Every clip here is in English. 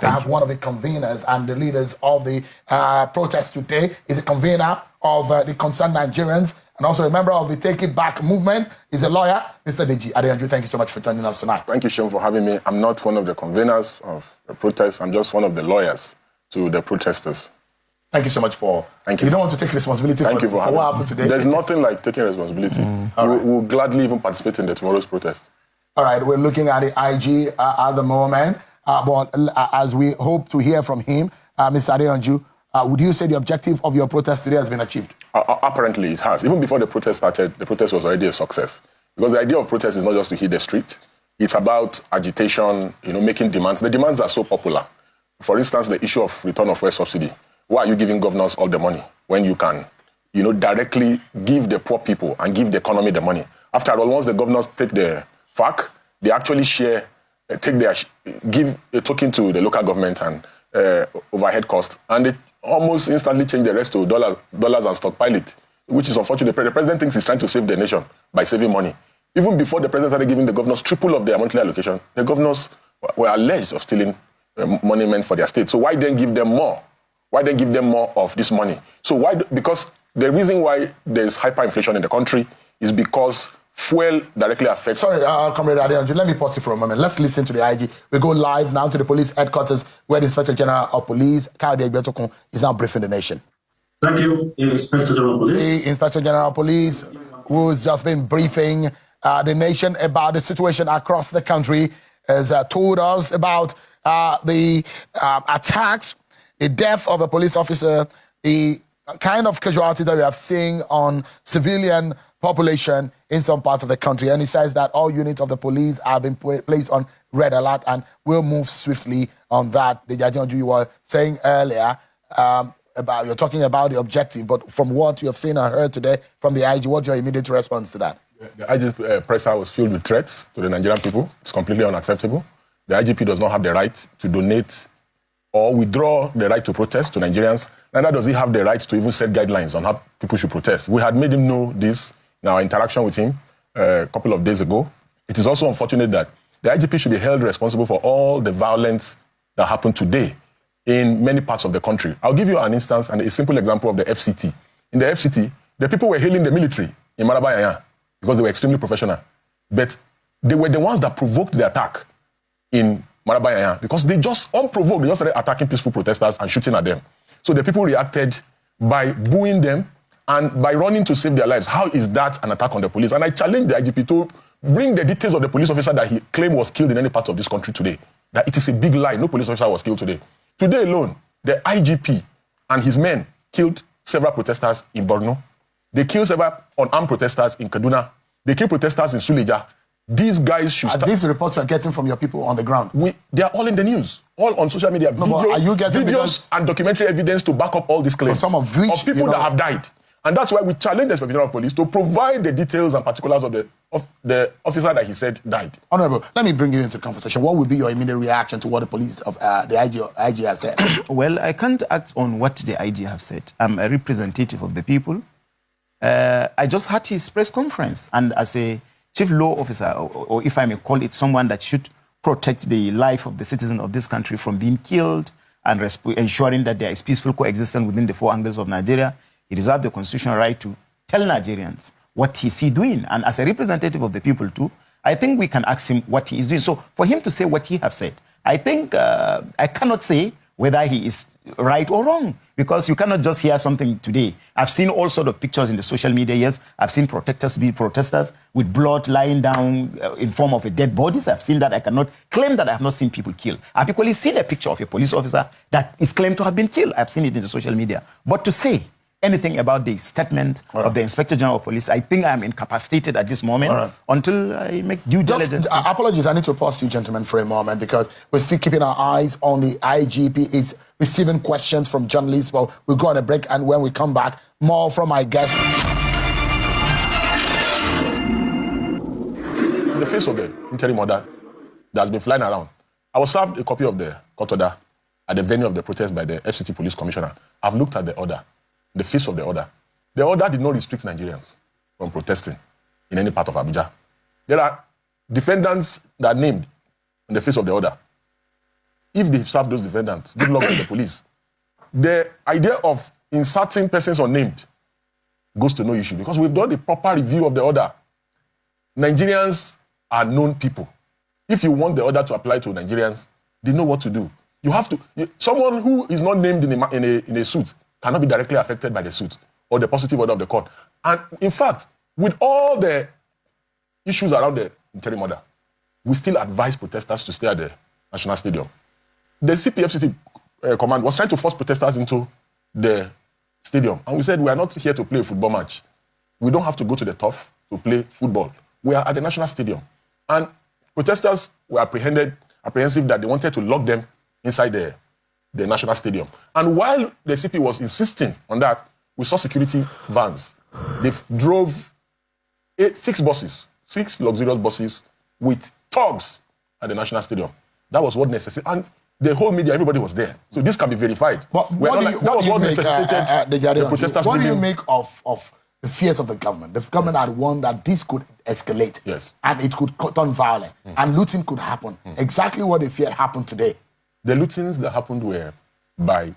One of the conveners and the leaders of the protest today. Is a convener of the Concerned Nigerians and also a member of the Take It Back movement. He's a lawyer. Mr. Deji Adeyanju, thank you so much for joining us tonight. Thank you, Sean, for having me. I'm not one of the conveners of the protest. I'm just one of the lawyers to the protesters. Thank you so much for... Thank you. You don't want to take responsibility for what happened today? There's nothing like taking responsibility. We'll gladly even participate in tomorrow's protest. All right, we're looking at the IG at the moment. But as we hope to hear from him, Mr. Adeyanju, would you say the objective of your protest today has been achieved? Apparently it has. Even before the protest started, the protest was already a success. Because the idea of protest is not just to hit the street. It's about agitation, making demands. The demands are so popular. For instance, the issue of return of fuel subsidy. Why are you giving governors all the money when you can, directly give the poor people and give the economy the money? After all, once the governors take the FAC, they actually give a token to the local government and overhead cost, and they almost instantly change the rest to dollars and stockpile it, which is unfortunate. The president thinks he's trying to save the nation by saving money. Even before the president started giving the governors triple of their monthly allocation, the governors were alleged of stealing money meant for their state. So why then give them more? Why then give them more of this money? So why? Because the reason why there's hyperinflation in the country is because fuel directly affects... Sorry, Comrade Adeyanju, let me pause you for a moment. Let's listen to the IG. We go live now to the police headquarters where the Inspector General of Police, Kayode Egbetokun, is now briefing the nation. Thank you, Inspector General of Police. The Inspector General of Police, who's just been briefing the nation about the situation across the country, has told us about the attacks, the death of a police officer, the kind of casualty that we have seen on civilian population in some parts of the country. And he says that all units of the police have been placed on red alert and will move swiftly on that. Deji Adeyanju, you were saying earlier you're talking about the objective, but from what you have seen and heard today from the IG, what's your immediate response to that? The IG's presser was filled with threats to the Nigerian people. It's completely unacceptable. The IGP does not have the right to donate or withdraw the right to protest to Nigerians. Neither does he have the right to even set guidelines on how people should protest. We had made him know this in our interaction with him a couple of days ago. It is also unfortunate that the IGP should be held responsible for all the violence that happened today in many parts of the country. I'll give you an instance and a simple example of the FCT. In the FCT, the people were hailing the military in Maraba because they were extremely professional. But they were the ones that provoked the attack in Maraba because they just unprovoked, they just started attacking peaceful protesters and shooting at them. So the people reacted by booing them and by running to save their lives. How is that an attack on the police? And I challenge the IGP to bring the details of the police officer that he claimed was killed in any part of this country today. That it is a big lie. No police officer was killed today. Today alone, the IGP and his men killed several protesters in Borno. They killed several unarmed protesters in Kaduna. They killed protesters in Suleja. These guys should start... These reports you're getting from your people on the ground? They are all in the news. All on social media. Videos and documentary evidence to back up all these claims. Some of which... Of people that have died. And that's why we challenge the Inspector General of Police to provide the details and particulars of the officer that he said died. Honorable, let me bring you into the conversation. What would be your immediate reaction to what the police of the IG has said? Well, I can't act on what the IG have said. I'm a representative of the people. I just had his press conference, and as a chief law officer, or if I may call it, someone that should protect the life of the citizen of this country from being killed and ensuring that there is peaceful coexistence within the four angles of Nigeria, he reserved the constitutional right to tell Nigerians what he is doing. And as a representative of the people too, I think we can ask him what he is doing. So for him to say what he has said, I think I cannot say whether he is right or wrong, because you cannot just hear something today. I've seen all sorts of pictures in the social media, yes. I've seen protesters with blood lying down in form of dead bodies. I've seen that. I cannot claim that I have not seen people killed. I've equally seen a picture of a police officer that is claimed to have been killed. I've seen it in the social media. But to say anything about the statement of the Inspector General of Police, I think I'm incapacitated at this moment until I make due diligence. Apologies, I need to pause you gentlemen for a moment because we're still keeping our eyes on the IGP. Is receiving questions from journalists. Well, we'll go on a break, and when we come back, more from my guest. In the face of the interim order that has been flying around, I was served a copy of the court order at the venue of the protest by the FCT Police Commissioner. I've looked at the order. The face of the order. The order did not restrict Nigerians from protesting in any part of Abuja. There are defendants that are named in the face of the order. if they serve those defendants, good luck to the police. The idea of inserting persons unnamed goes to no issue because we've done the proper review of the order. Nigerians are known people. If you want the order to apply to Nigerians, they know what to do. You have to. Someone who is not named in a suit cannot be directly affected by the suit or the positive order of the court. And in fact, with all the issues around the interim order, we still advise protesters to stay at the National Stadium. The CPFCT command was trying to force protesters into the stadium. And we said, we are not here to play a football match. We don't have to go to the turf to play football. We are at the National Stadium. And protesters were apprehensive that they wanted to lock them inside the National Stadium. And while the CP was insisting on that, we saw security vans. They drove 6 luxurious buses with thugs at the National Stadium. That was what necessitated. And the whole media, everybody was there. So this can be verified. But what do you make of the fears of the government? The government had warned that this could escalate. Yes. And it could turn violent. And looting could happen. Exactly what they feared happened today. The lootings that happened were by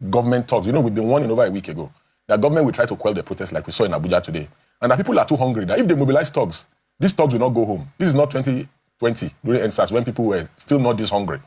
government thugs. You know, we've been warning over a week ago that government will try to quell the protests like we saw in Abuja today. And that people are too hungry that if they mobilize thugs, these thugs will not go home. This is not 2020 during NSAS when people were still not this hungry.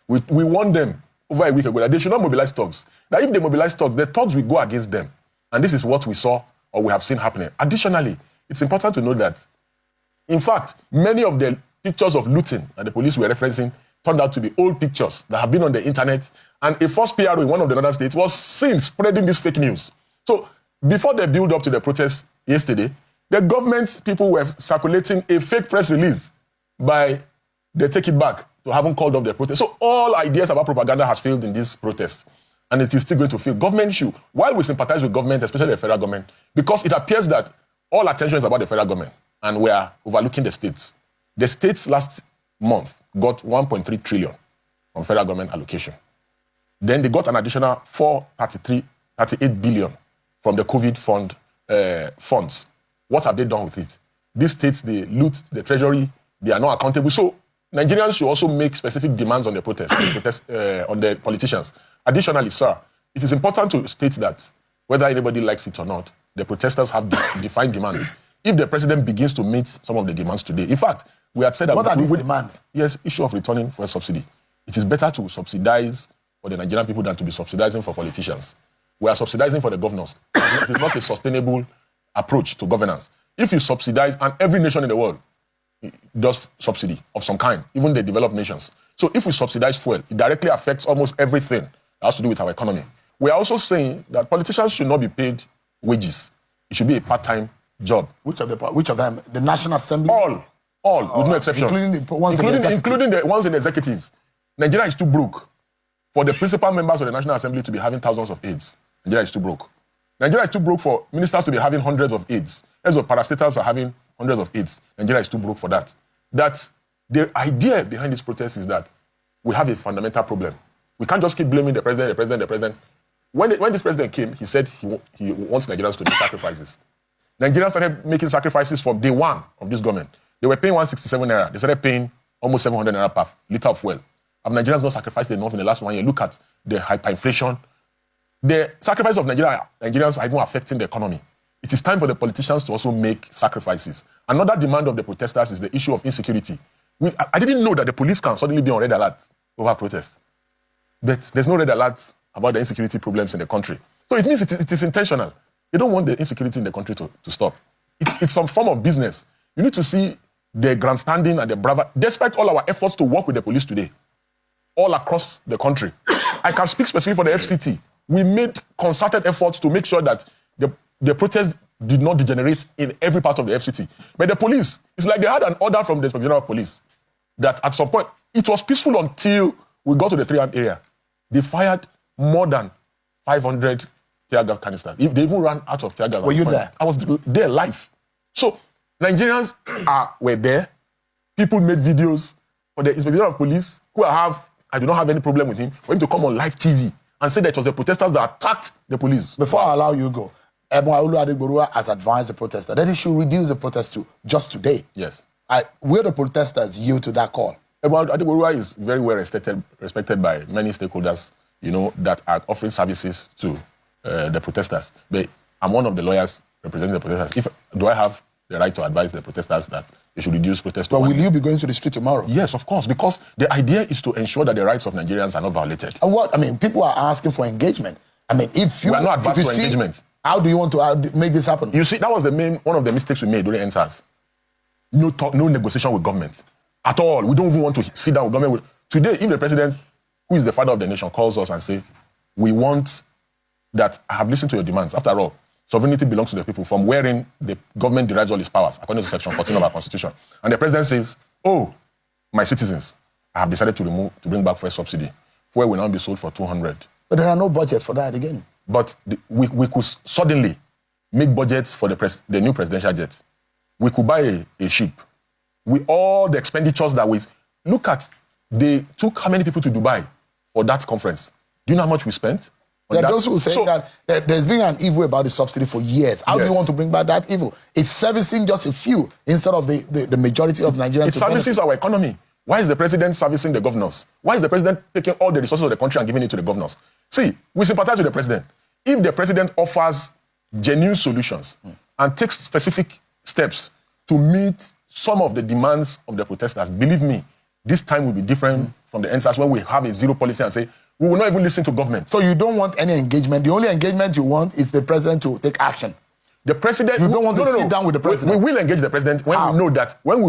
We warned them over a week ago that they should not mobilize thugs. That if they mobilize thugs, the thugs will go against them. And this is what we saw or we have seen happening. Additionally, it's important to note that, in fact, many of the pictures of looting that the police were referencing turned out to be old pictures that have been on the internet. And a first PRO in one of the northern states was seen spreading this fake news. So before the build up to the protest yesterday, the government people were circulating a fake press release by the Take It Back to having called off the protest. So all ideas about propaganda has failed in this protest. And it is still going to fail. Government should, while we sympathize with government, especially the federal government, because it appears that all attention is about the federal government and we are overlooking the states. The states last month got 1.3 trillion from federal government allocation. Then they got an additional 38 billion from the COVID funds. What have they done with it? These states, they loot the treasury, they are not accountable. So Nigerians should also make specific demands on the on the politicians. Additionally, sir, it is important to state that whether anybody likes it or not, the protesters have defined demands. If the president begins to meet some of the demands today, in fact, we had said that... What are these demands? Yes, issue of returning fuel subsidy. It is better to subsidize for the Nigerian people than to be subsidizing for politicians. We are subsidizing for the governors. It is not a sustainable approach to governance. If you subsidize, and every nation in the world does subsidy of some kind, even the developed nations. So if we subsidize fuel, it directly affects almost everything that has to do with our economy. We are also saying that politicians should not be paid wages. It should be a part-time job. Which of them? The National Assembly? All, with no exception. Including the ones in the executive. Nigeria is too broke for the principal members of the National Assembly to be having thousands of aides. Nigeria is too broke. Nigeria is too broke for ministers to be having hundreds of aides. As well, parastatals are having hundreds of aides. Nigeria is too broke for that. That the idea behind this protest is that we have a fundamental problem. We can't just keep blaming the president. When this president came, he said he wants Nigerians to make sacrifices. Nigerians started making sacrifices from day one of this government. They were paying 167 naira. They started paying almost 700 naira per liter of fuel. Have Nigerians not sacrificed enough in the last 1 year? Look at the hyperinflation. The sacrifice of Nigerians are even affecting the economy. It is time for the politicians to also make sacrifices. Another demand of the protesters is the issue of insecurity. I didn't know that the police can suddenly be on red alert over protests. But there's no red alert about the insecurity problems in the country. So it means it is intentional. They don't want the insecurity in the country to stop. It's some form of business. You need to see the grandstanding and the bravado, despite all our efforts to work with the police today, all across the country. I can speak specifically for the FCT. We made concerted efforts to make sure that the protests did not degenerate in every part of the FCT. But the police, it's like they had an order from the Inspector General of Police that at some point, it was peaceful until we got to the 3-arm area. They fired more than 500 tear gas canisters. They even ran out of tear gas. Were you there? I was there live. So Nigerians were there. People made videos for the Inspector General of Police, I do not have any problem with him, for him to come on live TV and say that it was the protesters that attacked the police. Before I allow you to go, Olu Adegboruwa has advised the protester that he should reduce the protest to just today. Yes. Will the protesters yield to that call? About Adegborua is very well respected by many stakeholders, that are offering services to the protesters. But I'm one of the lawyers representing the protesters. Do I have the right to advise the protesters that they should reduce protest? But will you be going to the street tomorrow? Yes, of course, because the idea is to ensure that the rights of Nigerians are not violated. And people are asking for engagement. If you are not advanced for engagement. How do you want to make this happen? You see, that was one of the mistakes we made during NSAS. No negotiation with government at all. We don't even want to sit down with government. Today, if the president, who is the father of the nation, calls us and say, we want that, I have listened to your demands. After all, sovereignty belongs to the people, from wherein the government derives all its powers, according to Section 14 of our Constitution. And the president says, oh, my citizens, I have decided to bring back fuel subsidy. Fuel will now be sold for 200. But there are no budgets for that again. But we could suddenly make budgets for the new presidential jet. We could buy a ship. With all the expenditures that we've... Look at, they took how many people to Dubai for that conference? Do you know how much we spent? There are those who say that there's been an evil about the subsidy for years. How do you want to bring back that evil? It's servicing just a few instead of the majority of Nigerians. It services our economy. Why is the president servicing the governors? Why is the president taking all the resources of the country and giving it to the governors? See, we sympathize with the president. If the president offers genuine solutions and takes specific steps to meet some of the demands of the protesters, believe me, this time will be different from the NSAS when we have a zero policy and say, we will not even listen to government. So you don't want any engagement. The only engagement you want is the president to take action. The president... You don't want to sit down with the president. We will engage the president when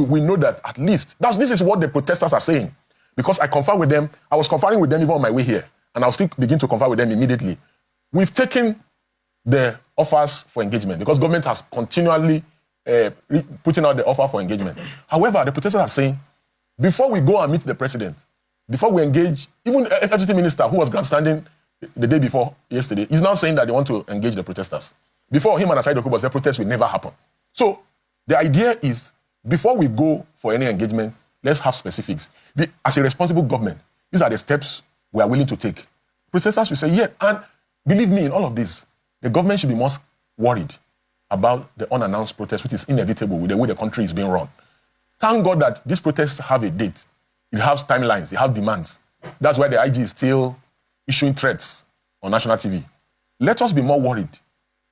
we know that at least... This is what the protesters are saying. Because I confer with them. I was conferring with them even on my way here. And I'll still begin to confer with them immediately. We've taken the offers for engagement because government has continually putting out the offer for engagement. However, the protesters are saying, before we go and meet the president, before we engage, even FCT minister who was grandstanding the day before yesterday, is now saying that they want to engage the protesters. Before him and Asai Dokubo said protest will never happen. So the idea is, before we go for any engagement, let's have specifics. As a responsible government, these are the steps we are willing to take. Protesters will say, yeah, and believe me, in all of this, the government should be most worried about the unannounced protest, which is inevitable with the way the country is being run. Thank God that these protests have a date. It has timelines, they have demands. That's why the IG is still issuing threats on national TV. Let us be more worried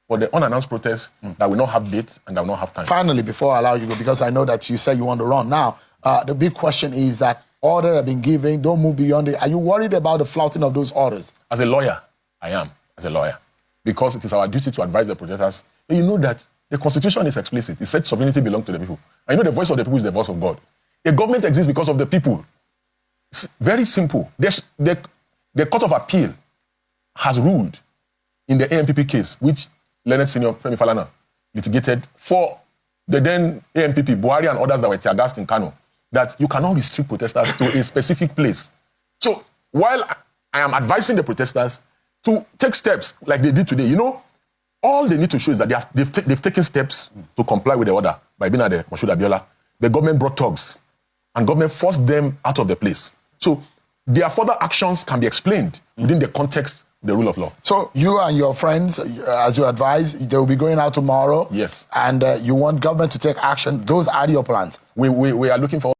for the unannounced protests that will not have date and that will not have time. Finally, before I allow you to go, because I know that you said you want to run now, the big question is that orders have been given, don't move beyond it. Are you worried about the flouting of those orders? As a lawyer, I am, as a lawyer. Because it is our duty to advise the protesters. And you know that the Constitution is explicit. It said sovereignty belongs to the people. And you know the voice of the people is the voice of God. A government exists because of the people. It's very simple. The Court of Appeal has ruled in the ANPP case, which Leonard Senior Femi Falana litigated for the then ANPP, Buhari and others that were tear-gassed in Kano, that you cannot restrict protesters to a specific place. So while I am advising the protesters to take steps like they did today, all they need to show is that they've taken steps to comply with the order by being at the Moshood Abiola. The government brought thugs and government forced them out of the place. So their further actions can be explained within the context of the rule of law. So you and your friends, as you advise, they will be going out tomorrow. Yes. And you want government to take action. Those are your plans. We are looking for